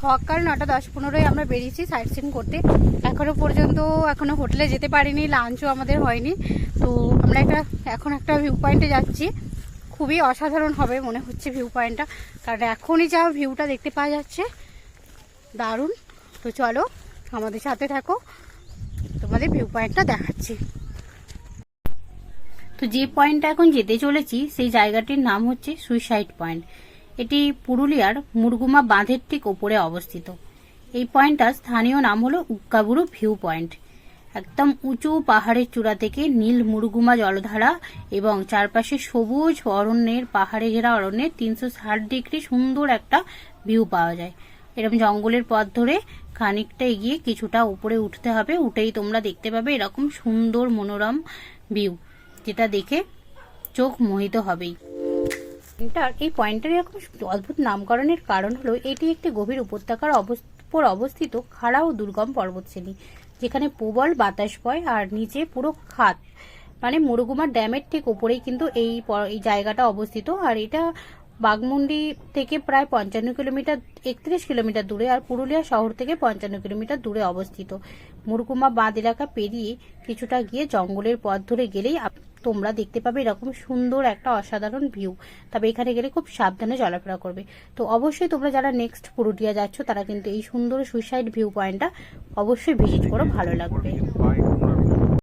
সকাল 9:10-15 আমরা বেরিয়েছি সাইট সিন করতে। এখনো হোটেলে যেতে পারিনি, লাঞ্চও আমাদের হয়নি। তো আমরা এখন একটা ভিউ পয়েন্টে যাচ্ছি। খুবই অসাধারণ হবে মনে হচ্ছে ভিউ পয়েন্টটা, কারণ এখনই যা ভিউটা দেখতে পাওয়া যাচ্ছে দারুণ। তো চলো আমাদের সাথে থাকো, তোমাদের ভিউ পয়েন্টটা দেখাচ্ছি। তো যে পয়েন্টটা এখন যেতে চলেছি সেই জায়গাটির নাম হচ্ছে সুইসাইড পয়েন্ট। এটি পুরুলিয়ার মুরগুমা বাঁধের ঠিক ওপরে অবস্থিত। এই পয়েন্টটার স্থানীয় নাম হলো উক্কাবুরু ভিউ পয়েন্ট। একদম উঁচু পাহাড়ের চূড়া থেকে নীল মুরগুমা জলধারা এবং চারপাশে সবুজ অরণ্যের পাহাড়ে ঘেরা অরণ্যের 360 ডিগ্রি সুন্দর একটা ভিউ পাওয়া যায়। এরকম জঙ্গলের পথ ধরে খানিকটা এগিয়ে কিছুটা উপরে উঠতে হবে, উঠেই তোমরা দেখতে পাবে এরকম সুন্দর মনোরম ভিউ, যেটা দেখে চোখ মোহিত হবেই। এই পয়েন্টের এরকম অদ্ভুত নামকরণের কারণ হলো এটি একটি গভীর উপত্যকার উপর অবস্থিত খাড়া ও দুর্গম পর্বতশ্রেণী, যেখানে প্রবল বাতাস বয় আর নিচে পুরো খাদ, মানে মুরুগুমা ড্যামের ঠিক ওপরেই কিন্তু এই জায়গাটা অবস্থিত। আর এটা বাঘমুন্ডি থেকে প্রায় 55 কিলোমিটার 31 কিলোমিটার দূরে, আর পুরুলিয়া শহর থেকে 55 কিলোমিটার দূরে অবস্থিত। মুরগুমা বাঁধ এলাকা পেরিয়ে কিছুটা গিয়ে জঙ্গলের পথ ধরে গেলেই তোমরা দেখতে পাবে এরকম সুন্দর একটা অসাধারণ ভিউ। তবে এখানে গেলে খুব সাবধানে চলাফেরা করবে। তো অবশ্যই তোমরা যারা নেক্সট পুরুলিয়া যাচ্ছ তারা কিন্তু এই সুন্দর সুইসাইড ভিউ পয়েন্টটা অবশ্যই ভিজিট করো, ভালো লাগবে।